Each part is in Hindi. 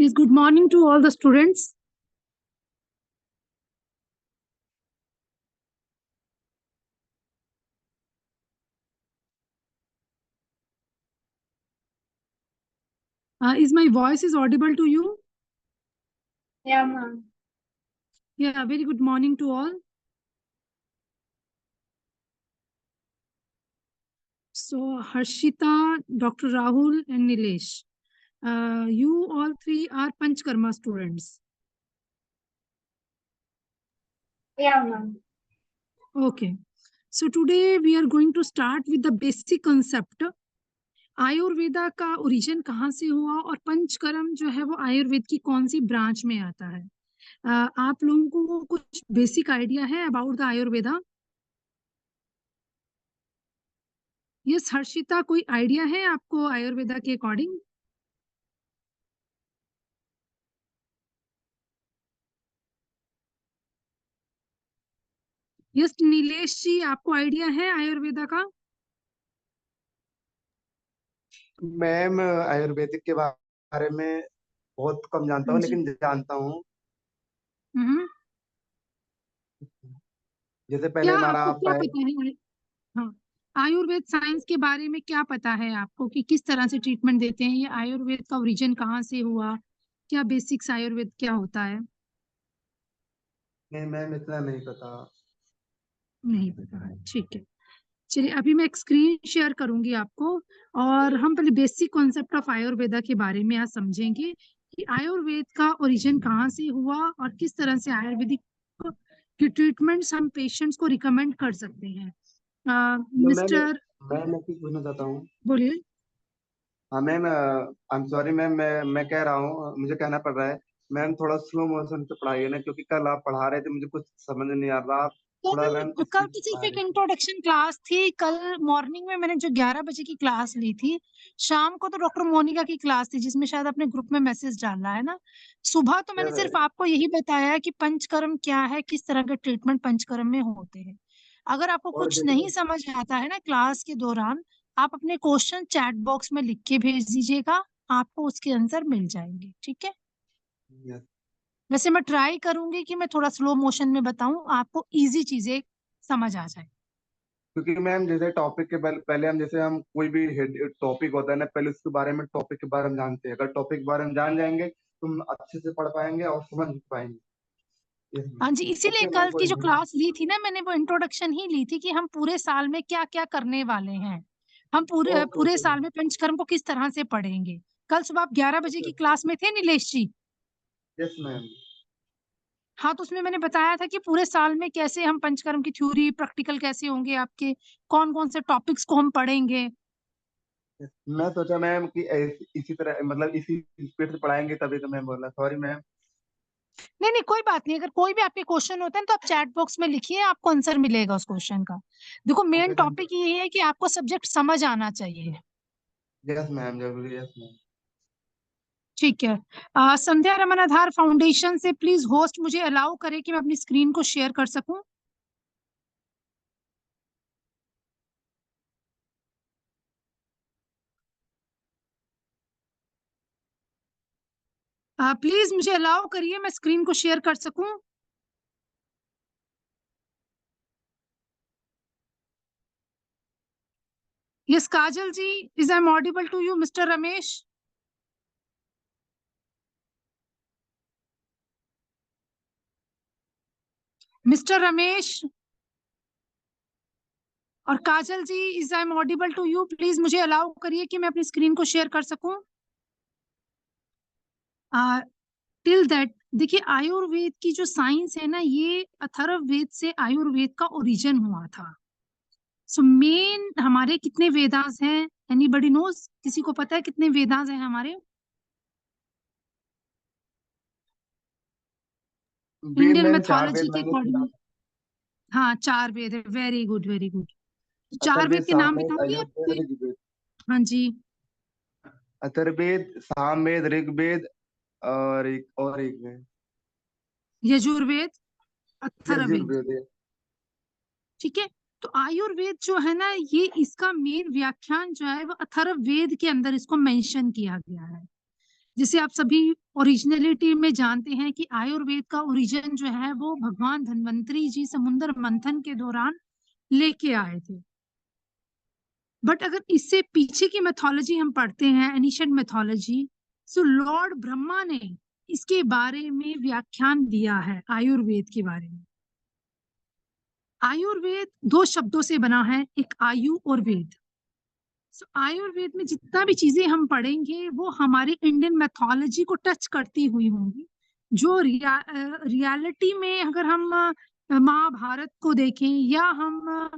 Please, good morning to all the students. Is my voice is audible to you? Yeah, ma'am. Yeah, very good morning to all. So, Harshita, Dr. Rahul, and Nilesh, you all three are Panchkarma students. Yeah, ma'am. Okay. So, today we are going to start with the basic concept. Ayurveda का ओरिजिन कहाँ से हुआ और पंचकर्म जो है वो आयुर्वेद की कौन सी ब्रांच में आता है। आप लोगों को कुछ बेसिक आइडिया है about the Ayurveda? Yes Harshita, कोई आइडिया है आपको आयुर्वेदा के अकॉर्डिंग? यस नीलेश जी, आपको आइडिया है आयुर्वेदा का? मैम आयुर्वेदिक के बारे में बहुत कम जानता हूँ, लेकिन जानता हूँ। जैसे पहले क्या हमारा आपको क्या पता है? हाँ, आयुर्वेद साइंस के बारे में क्या पता है आपको कि किस तरह से ट्रीटमेंट देते हैं? ये आयुर्वेद का ओरिजिन कहाँ से हुआ? क्या बेसिक्स आयुर्वेद क्या होता है? नहीं मैम, इतना नहीं पता। नहीं पता है, ठीक है। चलिए, अभी मैं एक स्क्रीन शेयर करूंगी आपको और हम पहले बेसिक कॉन्सेप्ट ऑफ आयुर्वेदा के बारे में आज समझेंगे कि आयुर्वेद का ओरिजिन कहाँ से हुआ और किस तरह से आयुर्वेदिक की ट्रीटमेंट्स हम पेशेंट्स को रिकमेंड कर सकते हैं। मिस्टर, मैं कुछ पूछना चाहता हूँ। बोलिए। हाँ ma'am, I am sorry ma'am, मैं कह रहा हूँ, मुझे कहना पड़ रहा है। मैम थोड़ा स्लो मोशन से पढ़ाइए ना, क्योंकि कल आप पढ़ा रहे थे, मुझे कुछ समझ नहीं आ रहा। थोड़ा मैम कल तो सिर्फ एक इंट्रोडक्शन क्लास थी। कल मॉर्निंग में मैंने जो 11 बजे की क्लास ली थी, शाम को तो डॉक्टर मोनिका की क्लास थी जिसमें शायद अपने ग्रुप में मैसेज डालना है ना। सुबह तो मैंने सिर्फ आपको यही बताया कि पंचकर्म क्या है, किस तरह के ट्रीटमेंट पंचकर्म में होते हैं। अगर आपको कुछ नहीं समझ आता है ना क्लास के दौरान, आप अपने क्वेश्चन चैट बॉक्स में लिख के भेज दीजिएगा, आपको उसके आंसर मिल जाएंगे, ठीक है। वैसे मैं ट्राई करूंगी कि मैं थोड़ा स्लो मोशन में बताऊं, आपको इजी चीजें समझ आ जाए। क्योंकि मैम जैसे टॉपिक के पहले हम जैसे हम कोई भी टॉपिक होता है ना, पहले उसके बारे में टॉपिक के बारे में जानते हैं। अगर टॉपिक के बारे में जान जाएंगे तो हम अच्छे से पढ़ पाएंगे और समझ पाएंगे। हाँ जी, इसीलिए कल की जो क्लास ली थी ना मैंने, वो इंट्रोडक्शन ही ली थी कि हम पूरे साल में क्या क्या करने वाले हैं। हम पूरे साल में पंचकर्म को किस तरह से पढ़ेंगे। कल सुबह आप 11 बजे की क्लास में थे नीलेश जी? Yes ma'am. हाँ, तो उसमें मैंने बताया था कि पूरे साल में कैसे हम पंचकर्म की थ्योरी प्रैक्टिकल कैसे होंगे आपके, कौन कौन से टॉपिक्स को हम पढ़ेंगे। मैं सोचा मैम कि इसी तरह मतलब इसी स्पीड से पढ़ाएंगे, तभी तो मैम बोला। Sorry ma'am. नहीं नहीं, कोई बात नहीं। अगर कोई भी आपके क्वेश्चन होते हैं तो आप चैट बॉक्स में लिखिए, आपको आंसर मिलेगा उस क्वेश्चन का। देखो, मेन टॉपिक ये है कि आपको सब्जेक्ट समझ आना चाहिए। यस मैम, जरूरी। Yes ma'am. ठीक है। संध्या रमन आधार फाउंडेशन से प्लीज होस्ट मुझे अलाउ करे कि मैं अपनी स्क्रीन को शेयर कर सकूं। प्लीज मुझे अलाउ करिए, मैं स्क्रीन को शेयर कर सकूं। Yes Kajal ji, is I am audible to you? Mister Ramesh, mister Ramesh और Kajal ji, is I am audible to you? Please मुझे अलाउ करिए कि मैं अपनी स्क्रीन को शेयर कर सकूं। टिल दैट, देखिए आयुर्वेद की जो साइंस है ना, ये अथर्ववेद से आयुर्वेद का ओरिजिन हुआ था। सो मेन हमारे कितने वेदास हैं? Anybody knows? किसी को पता है कितने वेदास हैं हमारे इंडियन मैथोलॉजी के अकॉर्डिंग? हाँ, 4 वेद है। Very good, very good. 4 वेद के नाम बताओगे आप? हाँ जी। अथर्ववेद, सामवेद, ऋग्वेद और एक में यजुर्वेद, अथर्ववेद, यजुर्वेद। ठीक है। तो आयुर्वेद जो है ना, ये इसका मेन व्याख्यान जो है वो अथर्ववेद के अंदर इसको मेंशन किया गया है। जिसे आप सभी ओरिजिनलिटी में जानते हैं कि आयुर्वेद का ओरिजिन जो है वो भगवान धन्वंतरी जी समुद्र मंथन के दौरान लेके आए थे। बट अगर इससे पीछे की मैथोलॉजी हम पढ़ते हैं, एनिशिएंट मैथोलॉजी, सो लॉर्ड ब्रह्मा ने इसके बारे में व्याख्यान दिया है आयुर्वेद के बारे में। आयुर्वेद दो शब्दों से बना है, एक आयु और वेद। सो आयुर्वेद में जितना भी चीजें हम पढ़ेंगे वो हमारी इंडियन मैथोलॉजी को टच करती हुई होंगी। जो रियलिटी में अगर हम महाभारत को देखें या हम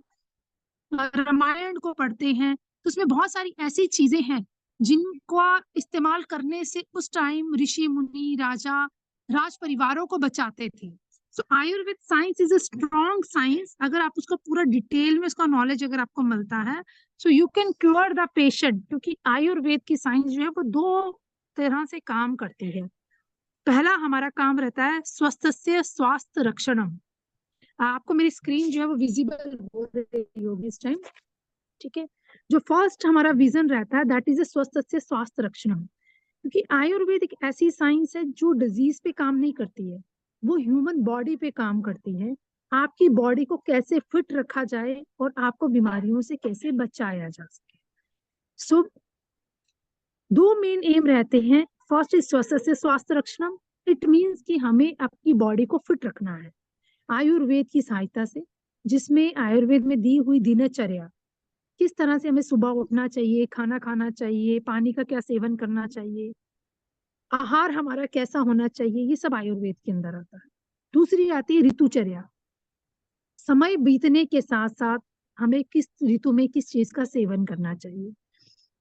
रामायण को पढ़ते हैं तो उसमें बहुत सारी ऐसी चीजें हैं जिनको इस्तेमाल करने से उस टाइम ऋषि मुनि राजा राज परिवारों को बचाते थे। So Ayurveda science is a strong science. अगर आप उसका पूरा डिटेल में उसका नॉलेज अगर आपको मिलता है so you can cure the patient, क्योंकि आयुर्वेद की साइंस जो है वो दो तरह से काम करती है। पहला हमारा काम रहता है स्वस्थस्य स्वास्थ्य रक्षणम। आपको मेरी स्क्रीन जो है वो विजिबल हो रही होगी इस टाइम, ठीक है। जो फर्स्ट हमारा विजन रहता है दैट इज स्वस्थ स्वास्थ्य रक्षणम, क्योंकि आयुर्वेद एक ऐसी साइंस है जो डिजीज पे काम नहीं करती है, वो ह्यूमन बॉडी पे काम करती है। आपकी बॉडी को कैसे फिट रखा जाए और आपको बीमारियों से कैसे बचाया जा सके। सो दो मेन एम रहते हैं। फर्स्ट इज स्वस्थ स्वास्थ्य रक्षणम। इट मीन्स कि हमें अपनी बॉडी को फिट रखना है आयुर्वेद की सहायता से, जिसमें आयुर्वेद में दी हुई दिनचर्या, किस तरह से हमें सुबह उठना चाहिए, खाना खाना चाहिए, पानी का क्या सेवन करना चाहिए, आहार हमारा कैसा होना चाहिए, ये सब आयुर्वेद के अंदर आता है। दूसरी आती है ऋतुचर्या। समय बीतने के साथ साथ हमें किस ऋतु में किस चीज का सेवन करना चाहिए।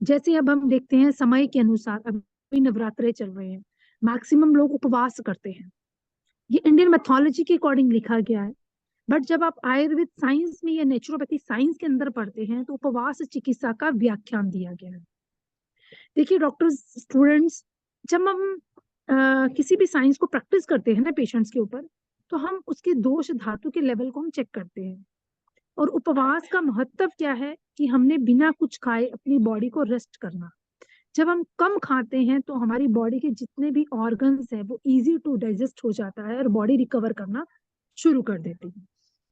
जैसे अब हम देखते हैं समय के अनुसार, अभी नवरात्रे चल रहे हैं, मैक्सिमम लोग उपवास करते हैं, ये इंडियन मैथोलॉजी के अकॉर्डिंग लिखा गया है। बट जब आप आयुर्वेद साइंस में या नेचुरोपैथी साइंस के अंदर पढ़ते हैं तो उपवास चिकित्सा का व्याख्यान दिया गया है। देखिए डॉक्टर्स, स्टूडेंट्स, जब हम किसी भी साइंस को प्रैक्टिस करते हैं ना पेशेंट्स के ऊपर, तो हम उसके दोष धातु के लेवल को हम चेक करते हैं। और उपवास का महत्व क्या है कि हमने बिना कुछ खाए अपनी बॉडी को रेस्ट करना। जब हम कम खाते हैं तो हमारी बॉडी के जितने भी ऑर्गन्स हैं वो इजी टू डाइजेस्ट हो जाता है और बॉडी रिकवर करना शुरू कर देती है।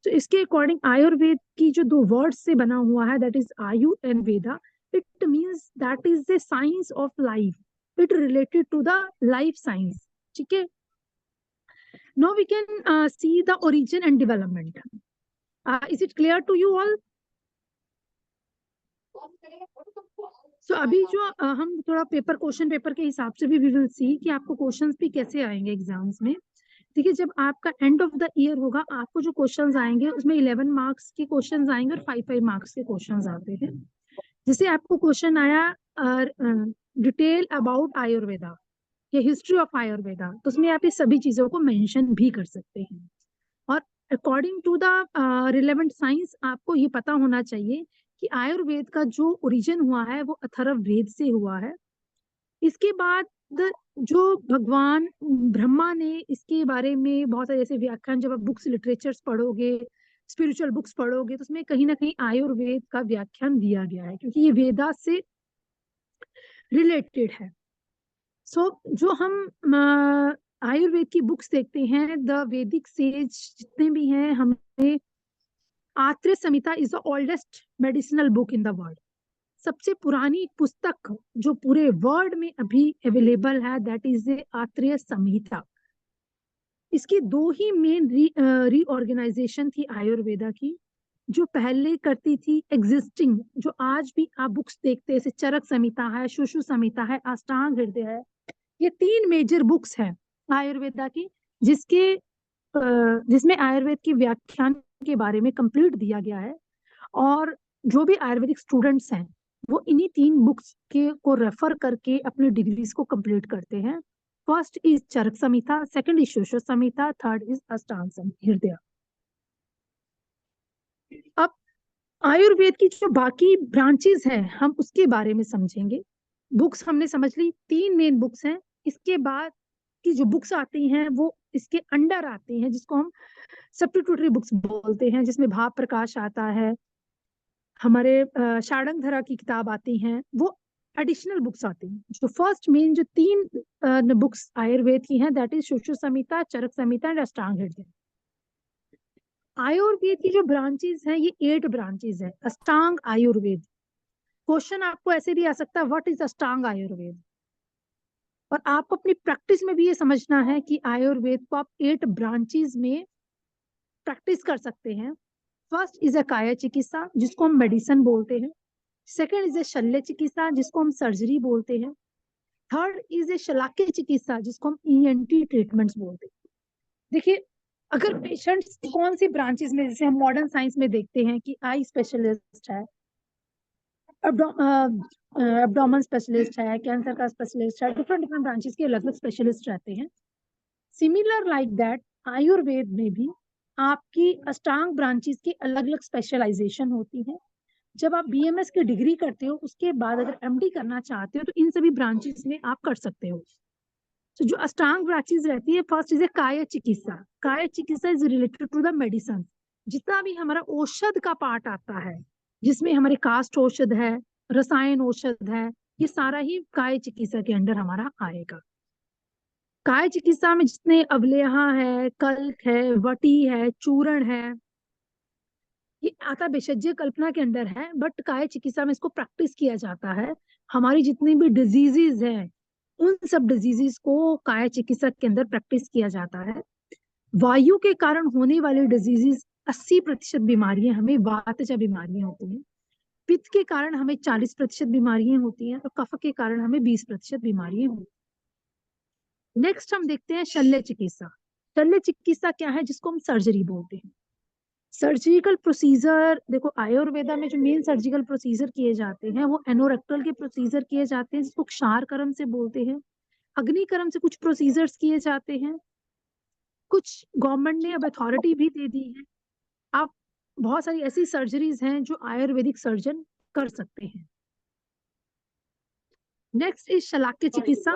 तो इसके अकॉर्डिंग आयुर्वेद की जो दो वर्ड्स से बना हुआ है that is Ayu and Veda, it means that is the science of life, it related to the life science, ठीक है। Now we can see the origin and development. Is it clear to you all? So अभी जो हम थोड़ा पेपर क्वेश्चन पेपर के हिसाब से भी वी विल सी कि आपको क्वेश्चंस भी कैसे आएंगे एग्जाम्स में। देखिए जब आपका एंड ऑफ द ईयर होगा आपको जो क्वेश्चंस आएंगे उसमें 11 मार्क्स के क्वेश्चंस आएंगे और 5 मार्क्स के क्वेश्चंस आते हैं। जैसे आपको क्वेश्चन आया डिटेल अबाउट आयुर्वेदा या हिस्ट्री ऑफ आयुर्वेदा, तो उसमें आप ये सभी चीजों को मेंशन भी कर सकते हैं। और according to the relevant science आपको ये पता होना चाहिए कि आयुर्वेद का जो ओरिजिन हुआ है वो अथर्ववेद से हुआ है। इसके बाद जो भगवान ब्रह्मा ने इसके बारे में बहुत सारे ऐसे व्याख्यान, जब आप बुक्स लिटरेचर्स पढ़ोगे, स्पिरिचुअल बुक्स पढ़ोगे, तो उसमें कहीं ना कहीं आयुर्वेद का व्याख्यान दिया गया है क्योंकि ये वेदा से रिलेटेड है। सो जो हम आयुर्वेद की बुक्स देखते हैं, द वैदिक सेज जितने भी हैं, हमें Atreya Samhita is the oldest medicinal book in the world. सबसे पुरानी पुस्तक जो पूरे वर्ल्ड में अभी अवेलेबल है दैट इज आत्रेय संहिता। इसकी दो ही मेन रीऑर्गेनाइजेशन थी आयुर्वेदा की, जो पहले करती थी एग्जिस्टिंग, जो आज भी आप बुक्स देखते हैं, जैसे चरक संहिता है, सुश्रु संहिता है, अष्टांग हृदय है। ये 3 मेजर बुक्स हैं आयुर्वेदा की जिसमें आयुर्वेद के व्याख्यान के बारे में कंप्लीट दिया गया है। और जो भी आयुर्वेदिक स्टूडेंट्स हैं वो इन्हीं 3 बुक्स के को रेफर करके अपनी डिग्रीज को कंप्लीट करते हैं। First is Charak Samhita, second is Sushruta Samhita, third is Ashtanga Hridaya. अब आयुर्वेद की जो बाकी ब्रांचेस हैं हम उसके बारे में समझेंगे। बुक्स हमने समझ ली, 3 मेन बुक्स हैं। इसके बाद की जो बुक्स आती हैं वो इसके अंडर आती हैं, जिसको हम सब्स्टिट्यूटरी बुक्स बोलते हैं, जिसमें भाव प्रकाश आता है, हमारे षाडंगधरा की किताब आती हैं, वो एडिशनल बुक्स आती हैं। जो फर्स्ट मेन जो 3 बुक्स आयुर्वेद की हैं, that is Sushruta Samhita, Charak Samhita and Ashtanga Hridaya. Ayurveda की जो ब्रांचेस हैं ये 8 ब्रांचेस है। अष्टांग आयुर्वेद, क्वेश्चन आपको ऐसे भी आ सकता है, व्हाट इज अष्टांग आयुर्वेद। और आपको अपनी प्रैक्टिस में भी ये समझना है कि आयुर्वेद को आप 8 ब्रांचेस में प्रैक्टिस कर सकते हैं। फर्स्ट इज अ काया चिकित्सा, जिसको हम मेडिसिन बोलते हैं। सेकेंड इज ए शल्य चिकित्सा, जिसको हम सर्जरी बोलते हैं। थर्ड इज ए शलाक्य चिकित्सा, जिसको हम ENT ट्रीटमेंट्स बोलते हैं। देखिए, अगर पेशेंट्स कौन सी ब्रांचेस में, जैसे हम मॉडर्न साइंस में देखते हैं कि आई स्पेशलिस्ट है, एब्डोमेन स्पेशलिस्ट है, कैंसर का स्पेशलिस्ट है, डिफरेंट डिफरेंट ब्रांचेस के अलग अलग स्पेशलिस्ट रहते हैं। सिमिलर लाइक दैट आयुर्वेद में भी आपकी अष्टांग ब्रांचेस की अलग अलग स्पेशलाइजेशन होती है। जब आप BMS की डिग्री करते हो, उसके बाद अगर MD करना चाहते हो तो इन सभी ब्रांचेस में आप कर सकते हो। तो जो अष्टांग ब्रांचेस रहती है, फर्स्ट इज ए काय Chikitsa. Kaya Chikitsa is related to the medicine. जितना भी हमारा औषध का पार्ट आता है, जिसमें हमारे कास्ट औषध है, रसायन औषध है, ये सारा ही काय चिकित्सा के अंडर हमारा आएगा। काय चिकित्सा में जितने अवलेहा है, कल्क है, वटी है, चूर्ण है, ये आता भेषज कल्पना के अंदर है, बट काय चिकित्सा में इसको प्रैक्टिस किया जाता है। हमारी जितनी भी डिजीजेस हैं, उन सब डिजीजेस को काय चिकित्सा के अंदर प्रैक्टिस किया जाता है। वायु के कारण होने वाली डिजीजेस 80% बीमारियां हमें वातजा बीमारियां होती हैं। पित्त के कारण हमें 40% बीमारियां होती हैं, और कफ के कारण हमें 20% बीमारियां होती हैं। नेक्स्ट हम देखते हैं शल्य चिकित्सा। शल्य चिकित्सा क्या है, जिसको हम सर्जरी बोलते हैं। सर्जिकल प्रोसीजर, देखो आयुर्वेदा में जो मेन सर्जिकल प्रोसीजर किए जाते हैं वो एनोरेक्टल के प्रोसीजर किए जाते हैं, जिसको क्षार कर्म से बोलते हैं। अग्निकर्म से कुछ प्रोसीजर्स किए जाते हैं। कुछ गवर्नमेंट ने अब अथॉरिटी भी दे दी है, आप बहुत सारी ऐसी सर्जरीज हैं जो आयुर्वेदिक सर्जन कर सकते हैं। Next is Shalakya Chikitsa.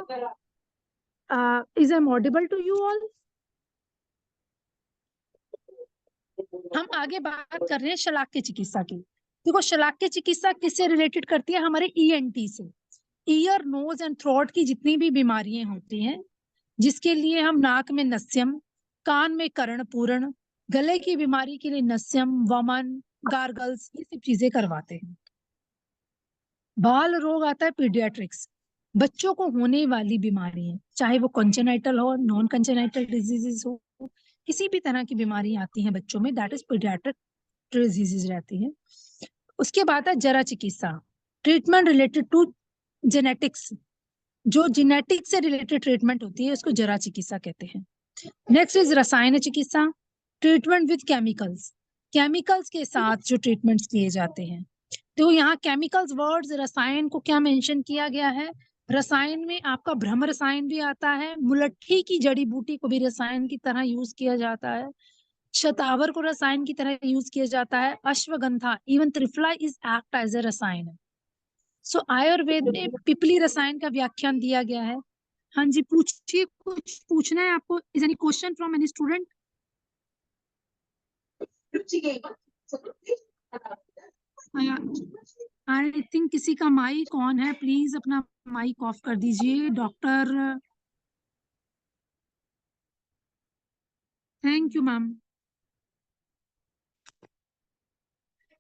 Is I audible to you all? हम आगे बात कर रहे हैं शलाक्य चिकित्सा की। देखो, शलाक्य चिकित्सा किससे रिलेटेड करती है? हमारे ENT से। ईयर, नोज एंड थ्रोट की जितनी भी बीमारियां होती हैं, जिसके लिए हम नाक में नस्यम, कान में कर्णपूरण, गले की बीमारी के लिए नस्यम, वमन, गार्गल्स, ये सब चीजें करवाते हैं। बाल रोग आता है पीडियाट्रिक्स, बच्चों को होने वाली बीमारी है, चाहे वो कंजेनाइटल हो, नॉन कंजेनाइटल डिजीजेस हो, किसी भी तरह की बीमारी आती है बच्चों में, दैट इज पीडियाट्रिक डिजीजेस रहती है। उसके बाद है जरा चिकित्सा, ट्रीटमेंट रिलेटेड टू जेनेटिक्स। जो जेनेटिक्स से रिलेटेड ट्रीटमेंट होती है उसको जरा चिकित्सा कहते हैं। नेक्स्ट इज रसायन चिकित्सा, ट्रीटमेंट विद केमिकल्स। केमिकल्स के साथ जो ट्रीटमेंट्स किए जाते हैं, तो यहाँ केमिकल्स वर्ड्स, रसायन को क्या मेंशन किया गया है? रसायन में आपका भ्रम रसायन भी आता है, मुलट्ठी की जड़ी बूटी को भी रसायन की तरह यूज किया जाता है, शतावर को रसायन की तरह यूज किया जाता है, ashwagandha, even triphala is act as a rasayana. So Ayurveda में पिपली रसायन का व्याख्यान दिया गया है। हाँ जी, पूछिए, कुछ पूछना है आपको? Is any question from any student? I think किसी का माइक ऑन है, प्लीज अपना माइक ऑफ कर दीजिए। Doctor, thank you ma'am.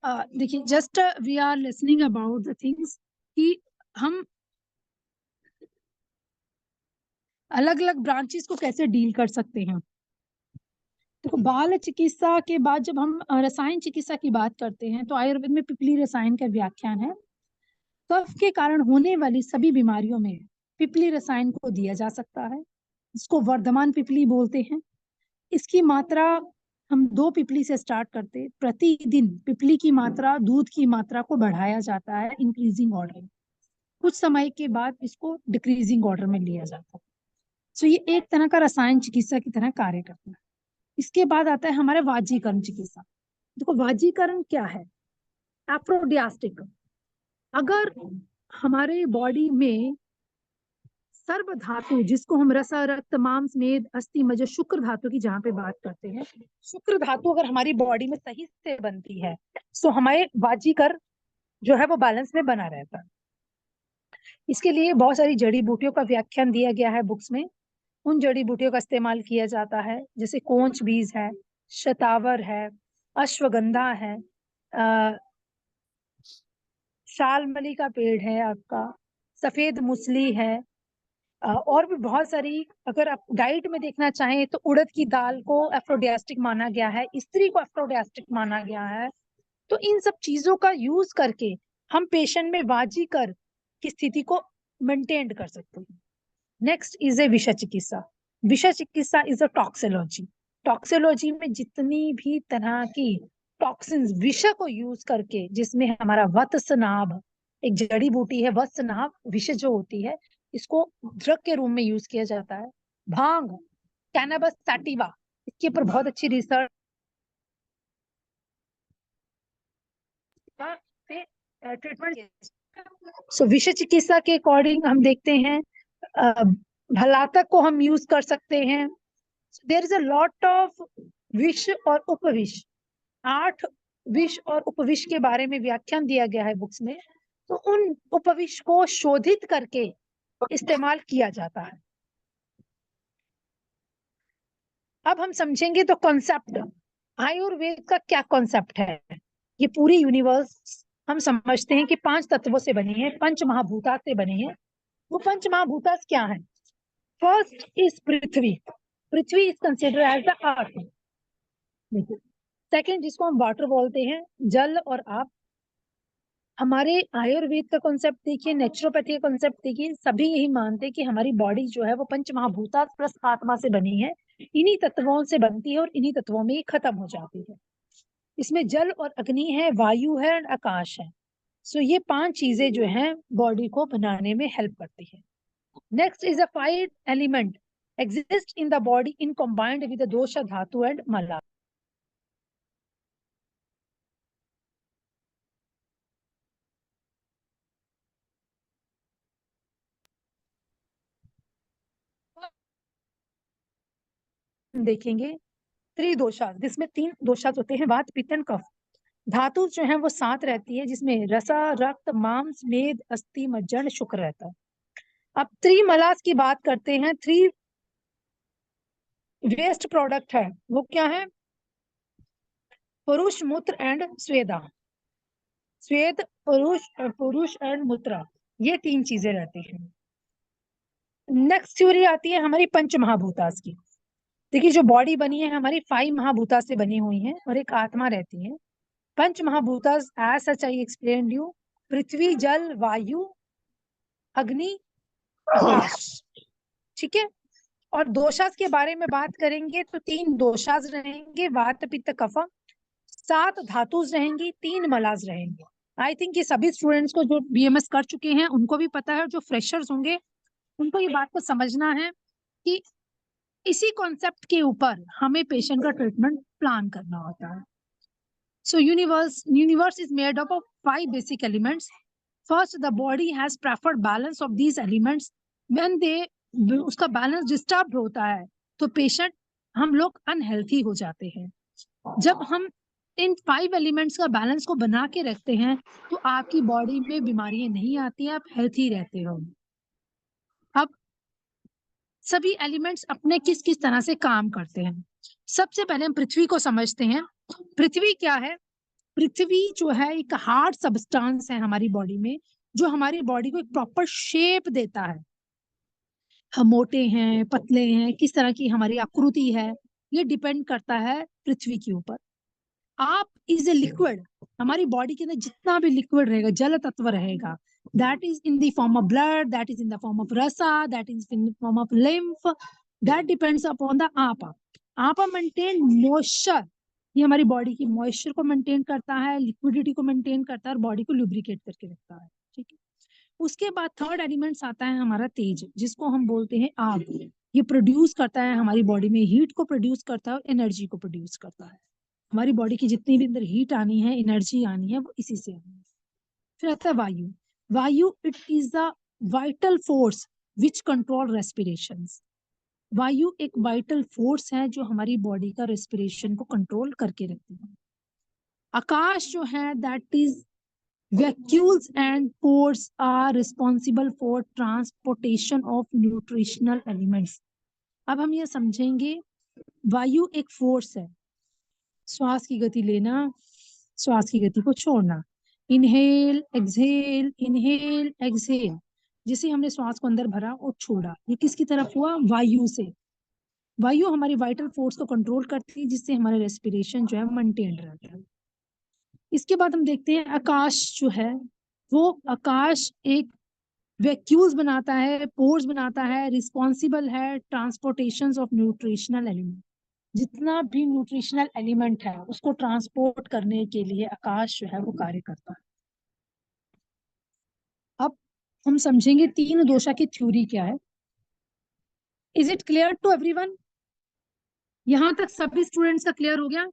देखिए, just we are listening about the things कि हम अलग अलग ब्रांचेस को कैसे डील कर सकते हैं। तो बाल चिकित्सा के बाद जब हम रसायन चिकित्सा की बात करते हैं, तो आयुर्वेद में पिपली रसायन का व्याख्यान है। कफ के कारण होने वाली सभी बीमारियों में पिपली रसायन को दिया जा सकता है, इसको वर्धमान पिपली बोलते हैं। इसकी मात्रा हम 2 पिपली से स्टार्ट करते, प्रतिदिन पिपली की मात्रा, दूध की मात्रा को बढ़ाया जाता है इंक्रीजिंग ऑर्डर में। कुछ समय के बाद इसको डिक्रीजिंग ऑर्डर में लिया जाता है। सो ये एक तरह का रसायन चिकित्सा की तरह कार्य करता है। इसके बाद आता है हमारा वाजीकरण चिकित्सा। देखो, वाजीकरण क्या है? एफ्रोडियास्टिक। अगर हमारे बॉडी में सर्व धातु, जिसको हम रस, रक्त, मांस, मेद, अस्थि, मज्जा, शुक्र धातु की जहाँ पे बात करते हैं, शुक्र धातु अगर हमारी बॉडी में सही से बनती है तो हमारे वाजीकर जो है वो बैलेंस में बना रहता है। इसके लिए बहुत सारी जड़ी बूटियों का व्याख्यान दिया गया है बुक्स में। उन जड़ी बूटियों का इस्तेमाल किया जाता है, जैसे कोंच बीज है, शतावर है, अश्वगंधा है, शालमली का पेड़ है आपका, सफेद मुसली है, और भी बहुत सारी। अगर आप डाइट में देखना चाहें तो उड़द की दाल को एफ्रोडियास्टिक माना गया है, स्त्री को एफ्रोडियास्टिक माना गया है। तो इन सब चीजों का यूज करके हम पेशेंट में वाजीकर की स्थिति को मेंटेन कर सकते हैं। नेक्स्ट इज ए विषय चिकित्सा। विषय चिकित्सा इज अ टॉक्सियोलॉजी। टॉक्सियोलॉजी में जितनी भी तरह की टॉक्सिन्स विषय को यूज करके, जिसमें हमारा वत्सनाभ एक जड़ी बूटी है, वत्सनाभ विषय जो होती है, इसको ड्रग के रूप में यूज किया जाता है। भांग, कैनाबस सैटिवा, इसके ऊपर बहुत अच्छी रिसर्च ट्रीटमेंट। सो विषय चिकित्सा के अकॉर्डिंग हम देखते हैं भलातक को हम यूज कर सकते हैं। There is a lot of vish और उपविष, 8 विष और उपविष के बारे में व्याख्यान दिया गया है बुक्स में। तो उन उपविष को शोधित करके इस्तेमाल किया जाता है। अब हम समझेंगे तो कॉन्सेप्ट, आयुर्वेद का क्या कॉन्सेप्ट है। ये पूरी यूनिवर्स हम समझते हैं कि 5 तत्वों से बनी है, पंच महाभूता से बनी है। वो पंच महाभूता क्या है? First is Prithvi. Prithvi is consider as the earth. Second, जिसको हम वाटर बोलते हैं, जल और आप। हमारे आयुर्वेद का कॉन्सेप्ट देखिए, नेचुरोपैथी का कॉन्सेप्ट देखिए, सभी यही मानते हैं कि हमारी बॉडी जो है वो पंच महाभूता प्लस आत्मा से बनी है। इन्हीं तत्वों से बनती है और इन्हीं तत्वों में ही खत्म हो जाती है। इसमें जल और अग्नि है, वायु है और आकाश है। सो ये 5 चीजें जो हैं बॉडी को बनाने में हेल्प करती है। Next is a 5 element exist in the body in combined with the dosha dhatu and mala. देखेंगे त्रिदोषा, जिसमें 3 दोषा होते हैं, वात पित्त एंड कफ। धातु जो है वो 7 रहती है, जिसमें रसा, रक्त, मांस, मेद, अस्थि, मज्जन, शुक्र रहता है। अब त्रिमलास की बात करते हैं। 3 वेस्ट प्रोडक्ट है, वो क्या है? पुरुष, मूत्र एंड स्वेदा। स्वेद, पुरुष एंड मूत्र, ये 3 चीजें रहती हैं। नेक्स्ट थ्योरी आती है हमारी पंच महाभूतास की। देखिए जो बॉडी बनी है हमारी 5 महाभूता से बनी हुई है और एक आत्मा रहती है। Panch Mahabhutas as such I explained you, पृथ्वी, जल, वायु, अग्नि, आकाश। ठीक है। और दोषास के बारे में बात करेंगे तो 3 दोषास रहेंगे, वात, पित्त, कफ। 7 धातुस रहेंगी, 3 मलास रहेंगे। आई थिंक ये सभी स्टूडेंट्स को जो बीएमएस कर चुके हैं उनको भी पता है, और जो फ्रेशर्स होंगे उनको ये बात को समझना है कि इसी कॉन्सेप्ट के ऊपर हमें पेशेंट का ट्रीटमेंट प्लान करना होता है। So universe is made up of 5 basic elements. First, the body has preferred balance of these elements. When उसका बैलेंस डिस्टर्ब होता है तो पेशेंट, हम लोग अनहेल्थी हो जाते हैं। जब हम इन 5 एलिमेंट्स का बैलेंस को बना के रखते हैं तो आपकी बॉडी में बीमारियां नहीं आती हैं, आप हेल्थी रहते हो। अब सभी एलिमेंट्स अपने किस किस तरह से काम करते हैं। सबसे पहले हम पृथ्वी को समझते हैं। पृथ्वी क्या है? पृथ्वी जो है एक हार्ड सब्सटेंस है हमारी बॉडी में, जो हमारी बॉडी को एक प्रॉपर शेप देता है। हम मोटे हैं, पतले हैं, किस तरह की हमारी आकृति है, ये डिपेंड करता है पृथ्वी के ऊपर। आप इज ए लिक्विड, हमारी बॉडी के अंदर जितना भी लिक्विड रहेगा, जल तत्व रहेगा, that is in the form of blood, that is in the form of rasa, that is in the form of lymph, that depends upon the apa. apa maintain moisture, ये हमारी बॉडी की मॉइस्चर को मेंटेन करता है, लिक्विडिटी को मेंटेन करता है और बॉडी को लुब्रिकेट करके रखता है। ठीक है। उसके बाद थर्ड एलिमेंट्स आता है हमारा तेज, जिसको हम बोलते हैं आग। ये प्रोड्यूस करता है हमारी बॉडी में, हीट को प्रोड्यूस करता है और एनर्जी को प्रोड्यूस करता है। हमारी बॉडी की जितनी भी अंदर हीट आनी है, एनर्जी आनी है, वो इसी से आनी है। फिर आता है वायु। Vayu, it is the vital force which control respirations. वायु एक वाइटल फोर्स है जो हमारी बॉडी का रेस्पिरेशन को कंट्रोल करके रखती है। आकाश जो है that is Vacuoles and pores are responsible for transportation of nutritional elements. अब हम ये समझेंगे, वायु एक फोर्स है, श्वास की गति लेना, श्वास की गति को छोड़ना, इनहेल एक्सहेल, इनहेल एक्सहेल, जिसे हमने श्वास को अंदर भरा और छोड़ा, ये किसकी तरफ हुआ? वायु से। वायु हमारी वाइटल फोर्स को कंट्रोल करती है, जिससे हमारा रेस्पिरेशन जो है मेंटेन रहता है। इसके बाद हम देखते हैं आकाश जो है, वो आकाश एक वैक्यूल्स बनाता है, पोर्स बनाता है, रिस्पॉन्सिबल है ट्रांसपोर्टेशन ऑफ न्यूट्रिशनल एलिमेंट। जितना भी न्यूट्रिशनल एलिमेंट है उसको ट्रांसपोर्ट करने के लिए आकाश जो है वो कार्य करता है। अब हम समझेंगे तीन दोषा की थ्योरी क्या है। Is it clear to everyone? यहां तक सभी स्टूडेंट्स का क्लियर हो गया?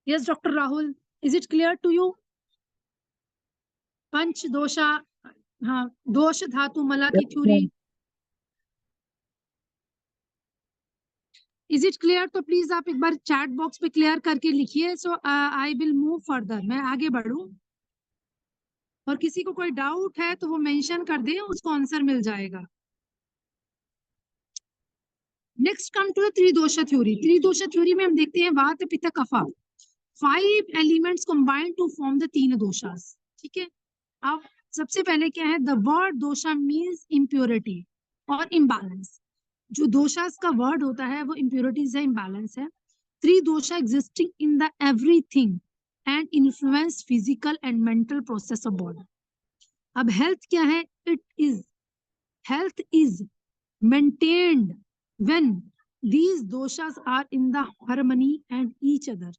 Yes doctor Rahul, is it clear to you? पंच दोषा, हाँ, दोष धातु मला की थ्योरी, इज इट क्लियर? तो प्लीज आप एक बार चैट बॉक्स पे क्लियर करके लिखिए, so I will move further, मैं आगे बढ़ूं। और किसी को कोई डाउट है तो वो मेंशन कर दे, उसको आंसर मिल जाएगा। Next come to the Tridosha theory. Tridosha theory में हम देखते हैं वात पित्त कफा, 5 elements combined to form the तीन दोषास। ठीक है, अब सबसे पहले क्या है? The word dosha means impurity और इम्बैलेंस। जो दोषास का वर्ड होता है वो इम्प्योरिटीज है, इम्बैलेंस है। Tridosha existing in the everything and influence physical and mental process of body. अब हेल्थ क्या है? Health is maintained when these doshas are in the harmony and each other।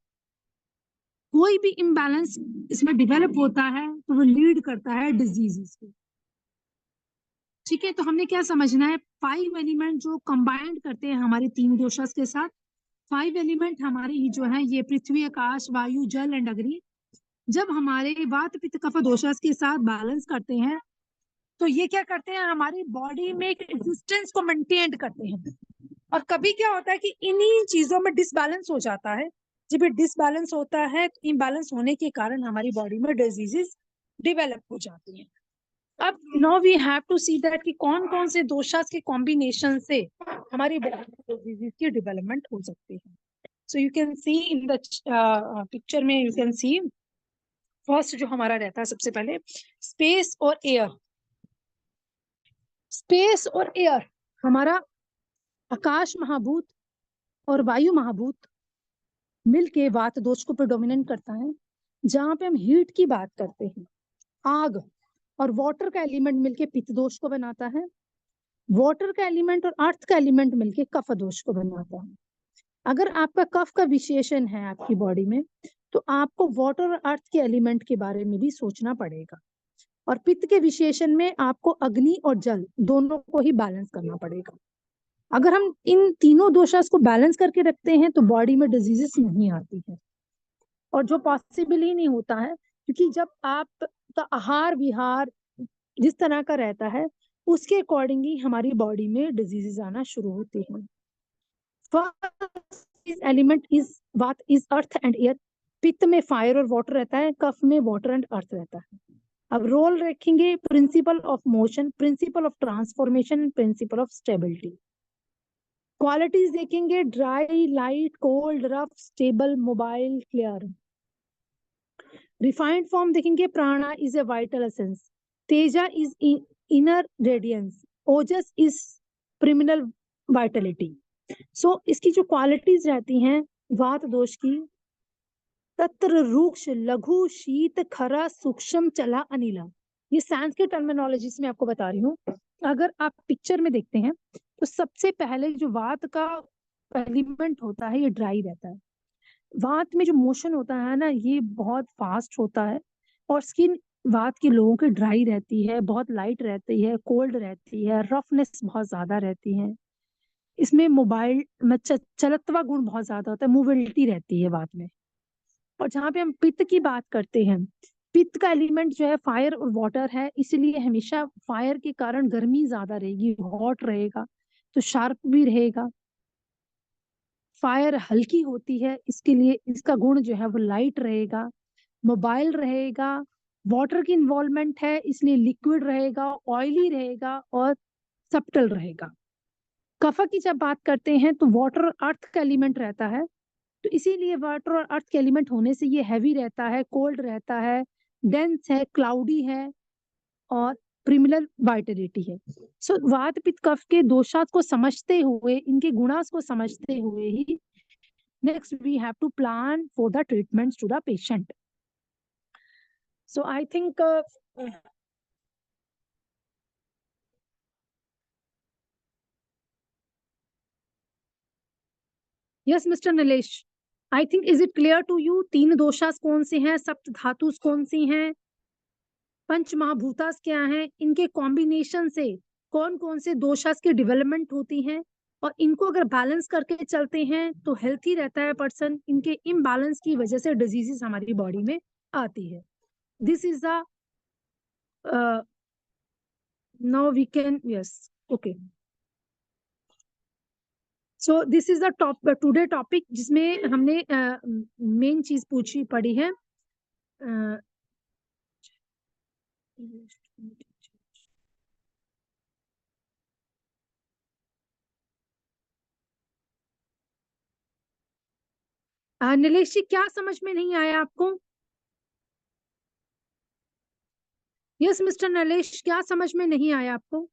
कोई भी imbalance इसमें डेवलप होता है तो वो लीड करता है डिजीजेस को। ठीक है, तो हमने क्या समझना है? 5 एलिमेंट जो कंबाइंड करते हैं हमारे तीन दोषास के साथ। 5 एलिमेंट हमारे ही जो है ये पृथ्वी, आकाश, वायु, जल एंड अग्नि। जब हमारे वात पित्त कफ दोषास के साथ बैलेंस करते हैं तो ये क्या करते हैं? हमारी बॉडी में एक एग्जिस्टेंस को मेंटेन करते हैं। और कभी क्या होता है कि इन्हीं चीजों में डिसबैलेंस हो जाता है। जब ये डिसबैलेंस होता है, इम्बैलेंस होने के कारण हमारी बॉडी में डिजीजेस डेवलप हो जाती हैं। अब now we have to see that कि कौन कौन से दोषास के कॉम्बिनेशन से हमारी बॉडी में डिजीज की डेवलपमेंट हो सकती है। So you can see in the picture में, यू कैन सी फर्स्ट जो हमारा रहता है सबसे पहले स्पेस और एयर। स्पेस और एयर हमारा आकाश महाभूत और वायु महाभूत मिलके वात दोष को प्रेडोमिनेट करता है। जहां पे हम हीट की बात करते हैं, आग और वाटर का एलिमेंट मिलके पित्त दोष को बनाता है। वाटर का एलिमेंट और अर्थ का एलिमेंट मिलके कफ दोष को बनाता है। अगर आपका कफ का विशेषण है आपकी बॉडी में तो आपको वाटर और अर्थ के एलिमेंट के बारे में भी सोचना पड़ेगा। और पित्त के विशेषण में आपको अग्नि और जल दोनों को ही बैलेंस करना पड़ेगा। अगर हम इन तीनों दोषास को बैलेंस करके रखते हैं तो बॉडी में डिजीजेस नहीं आती है, और जो पॉसिबल ही नहीं होता है, क्योंकि जब आपका आहार विहार जिस तरह का रहता है उसके अकॉर्डिंग ही हमारी बॉडी में डिजीजेस आना शुरू होती हैं। फर्स्ट एलिमेंट इज वात इज अर्थ एंड एयर। पित्त में फायर और वाटर रहता है, कफ में वाटर एंड अर्थ रहता है। अब रोल रखेंगे principle of motion, principle of transformation, principle of stability. Qualities देखेंगे dry, light, cold, rough, stable, mobile, clear. Refined form देखेंगे prana is a vital essence, teja is inner radiance, ojas is primal vitality. So इसकी जो क्वालिटीज रहती हैं वात दोष की, तत्र, रूक्ष, लघु, शीत, खरा, सूक्ष्म, चला, अनिला। ये संस्कृत टर्मिनोलॉजी में आपको बता रही हूँ। अगर आप पिक्चर में देखते हैं तो सबसे पहले जो वात का एलिमेंट होता है ये ड्राई रहता है। वात में जो मोशन होता है ना ये बहुत फास्ट होता है, और स्किन वात के लोगों की ड्राई रहती है, बहुत लाइट रहती है, कोल्ड रहती है, रफनेस बहुत ज्यादा रहती है। इसमें मोबाइल में चलत्वा गुण बहुत ज्यादा होता है, मोबिलिटी रहती है वात में। और जहाँ पे हम पित्त की बात करते हैं, पित्त का एलिमेंट जो है फायर और वाटर है, इसलिए हमेशा फायर के कारण गर्मी ज्यादा रहेगी, हॉट रहेगा। तो शार्प भी रहेगा। फायर हल्की होती है, इसके लिए इसका गुण जो है वो लाइट रहेगा। मोबाइल रहेगा, वाटर की इन्वॉल्वमेंट है इसलिए लिक्विड रहेगा, ऑयली रहेगा और सब्टल रहेगा। कफा की जब बात करते हैं तो वाटर और अर्थ का एलिमेंट रहता है, तो इसीलिए वाटर और अर्थ के एलिमेंट होने से ये हैवी रहता है, कोल्ड रहता है, डेंस है, क्लाउडी है और प्रिमिनल वाइटलिटी है। सो वात पित्त कफ के दोषास को समझते हुए, इनके गुणास को समझते हुए ही next we have to plan for the treatments to the patient. So I think yes mister Nilesh, I think is it clear to you? तीन दोषास कौन से हैं, सप्त धातुस कौन सी हैं, पंच महाभूतास क्या हैं, इनके कॉम्बिनेशन से कौन कौन से दोषास की डेवलपमेंट होती हैं, और इनको अगर बैलेंस करके चलते हैं तो हेल्थी रहता है पर्सन। इनके इम्बैलेंस की वजह से डिजीजेस हमारी बॉडी में आती है। This is the now we can yes okay. So this is the today topic जिसमें हमने मेन चीज पूछी पड़ी है। नीलेश जी, क्या समझ में नहीं आया आपको? यस मिस्टर नीलेश, क्या समझ में नहीं आया आपको?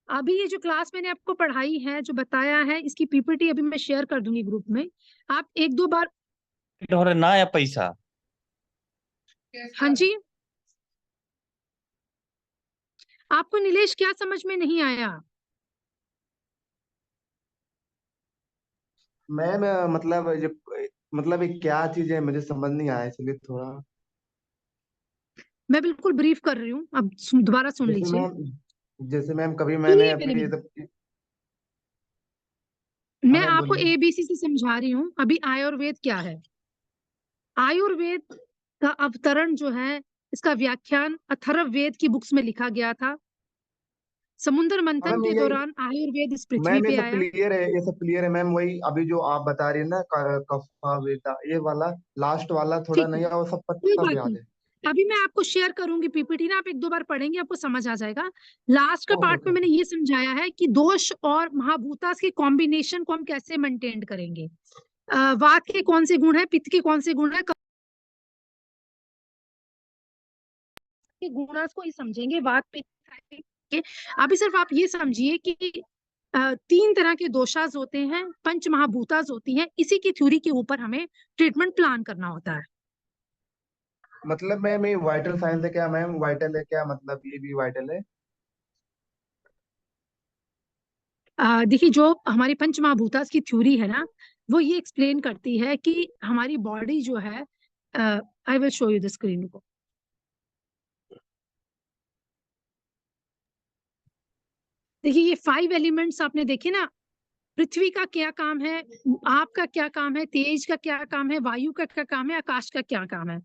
अभी ये जो क्लास मैंने आपको पढ़ाई है, जो बताया है, इसकी पीपीटी अभी मैं शेयर कर दूंगी ग्रुप में। आप एक दो बार ना या पैसा। हाँ जी, आपको नीलेश क्या समझ में नहीं आया? मैम मतलब ये क्या चीज है, मुझे समझ नहीं आया, इसलिए थोड़ा। मैं बिल्कुल ब्रीफ कर रही हूँ, अब दोबारा सुन जैसे लीजिए। मैम जैसे मैम कभी मैंने सुनिए मेरी अभी ये बात, सब। हाँ मैं मैम आपको बोलिए। एबीसी से समझा रही हूँ। अभी आयुर्वेद क्या है? आयुर्वेद का अवतरण जो है, इसका व्याख्यान अथर्ववेद की बुक्स में लिखा गया था। समुद्र हाँ मंथन मैम के ये दौरान आयुर्वेद इस पृथ्वी मैम ये पे सब आया। क्लियर है, ये सब क्लियर है मैम। वही अभी जो आप बता रही है ना, कफा वेदा, ये वाला लास्ट वाला थोड़ा ठीक है, नहीं है, वो सब कोई सब बात याद नहीं। है। अभी मैं आपको शेयर करूंगी पीपीटी ना, आप एक दो बार पढ़ेंगे आपको समझ आ जाएगा। लास्ट का ओके पार्ट में ओके। मैंने ये समझाया है कि दोष और महाभूतास के कॉम्बिनेशन को हम कैसे मेंटेन करेंगे। वात के कौन से गुण है, पित्त के कौन से गुण है, कफ के गुणास को ही समझेंगे, वात पित्त के। अभी सिर्फ आप ये समझिए कि तीन तरह के दोषास होते हैं, पंच महाभूतास होती हैं, इसी की थ्योरी के ऊपर हमें ट्रीटमेंट प्लान करना होता है। मतलब मैम ये वाइटल साइंस है क्या मैम? वाइटल है क्या, मतलब ये भी वाइटल है? देखिए, जो हमारी पंच महाभूतास की थ्योरी है ना, वो ये एक्सप्लेन करती है कि हमारी बॉडी जो है, I will show you the screen को। देखिए, ये 5 एलिमेंट्स आपने देखे ना, पृथ्वी का क्या काम है, आपका क्या काम है, तेज का क्या काम है, वायु का क्या काम है, आकाश का क्या काम है। यस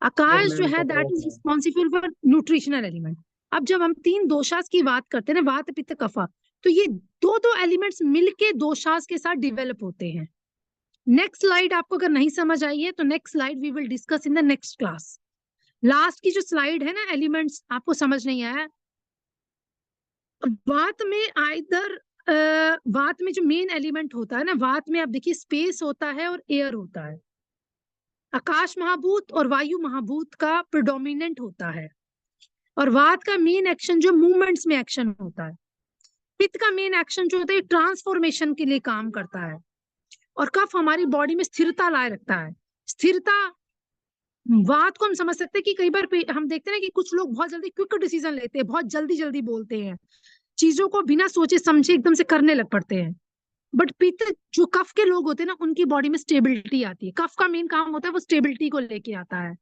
आकाश जो मैम है पता दैट है is sir. Responsible for nutritional element. अब जब हम तीन दोषास की बात करते हैं ना, वात पित्त कफा, तो ये दो दो एलिमेंट्स मिलके दोषास के साथ डेवलप होते हैं। नेक्स्ट स्लाइड आपको अगर नहीं समझ आई है तो next slide we will discuss in the next class. Last की जो स्लाइड है ना, एलिमेंट्स आपको समझ नहीं आया। वात में आइदर वात में जो मेन एलिमेंट होता है ना, वात में आप देखिए स्पेस होता है और एयर होता है। आकाश महाभूत और वायु महाभूत का प्रिडोमिनेंट होता है। और वात का मेन एक्शन जो मूवमेंट्स में एक्शन होता है। पित्त का मेन एक्शन जो होता है ट्रांसफॉर्मेशन के लिए काम करता है। और कफ हमारी बॉडी में स्थिरता लाए रखता है। स्थिरता, बात को हम समझ सकते हैं कि कई बार हम देखते हैं ना कि कुछ लोग बहुत जल्दी क्विक डिसीजन लेते हैं, बहुत जल्दी जल्दी बोलते हैं, चीजों को बिना सोचे समझे एकदम से करने लग पड़ते हैं। बट पित्त जो कफ के लोग होते हैं ना, उनकी बॉडी में स्टेबिलिटी आती है। कफ का मेन काम होता है वो स्टेबिलिटी को लेके आता है।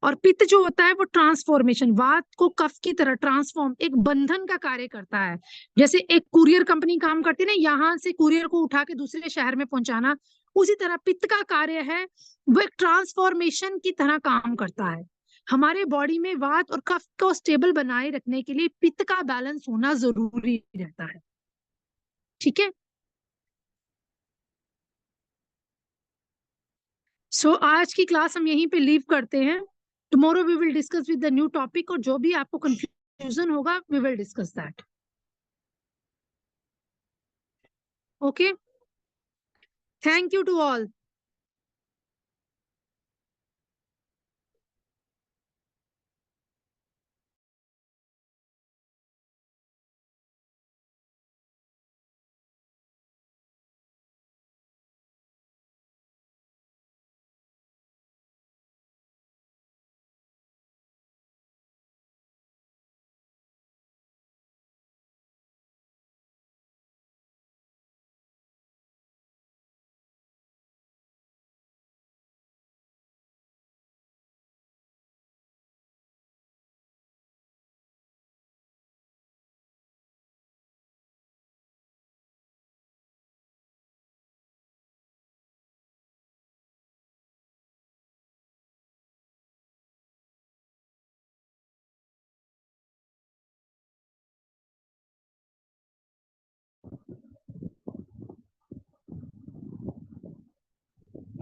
और पित्त जो होता है वो ट्रांसफॉर्मेशन, वात को कफ की तरह ट्रांसफॉर्म, एक बंधन का कार्य करता है। जैसे एक कुरियर कंपनी काम करती है ना, यहाँ से कुरियर को उठा के दूसरे शहर में पहुंचाना, उसी तरह पित्त का कार्य है, वो एक ट्रांसफॉर्मेशन की तरह काम करता है। हमारे बॉडी में वात और कफ को स्टेबल बनाए रखने के लिए पित्त का बैलेंस होना जरूरी रहता है। ठीक है, सो आज की क्लास हम यहीं पे लीव करते हैं। Tomorrow we will discuss with the new topic, और जो भी आपको कंफ्यूजन होगा we will discuss that. Okay, thank you to all.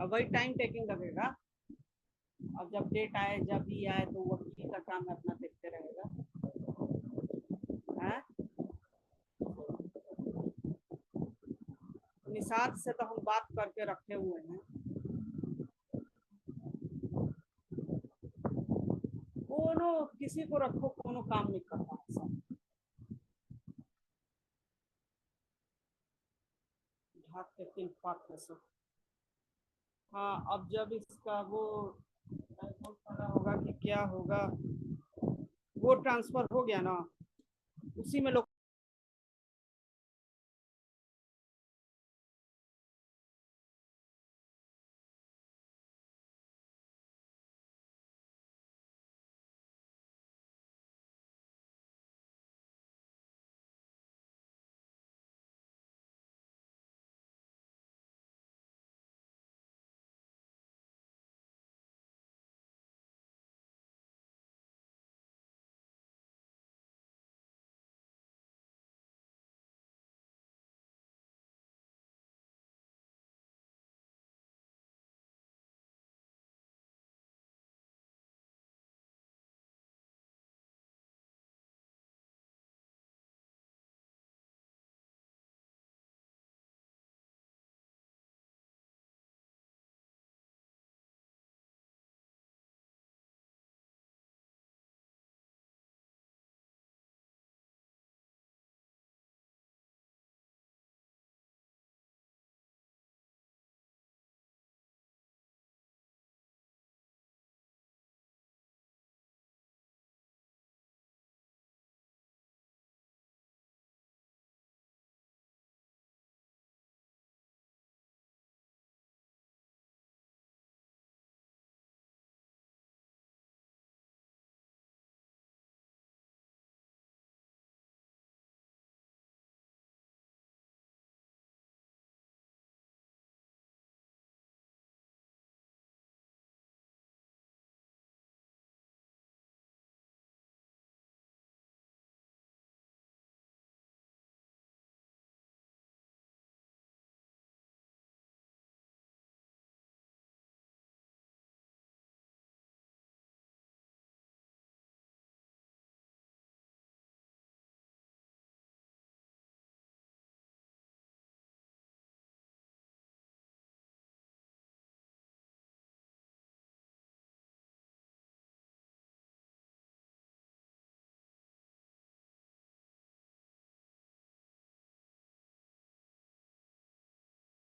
अब वही टाइम टेकिंग लगेगा। अब जब डेट आए, जब भी आए, तो वो वकील का काम है, अपना देखते रहेगा। हैं? निषाद से तो हम बात करके रखे हुए हैं। कोनो किसी को रखो, कोनो काम नहीं करता है सब। झाग के 3 पार्ट है सब। हाँ, अब जब इसका वो पता होगा कि क्या होगा, वो ट्रांसफर हो गया ना, उसी में लोग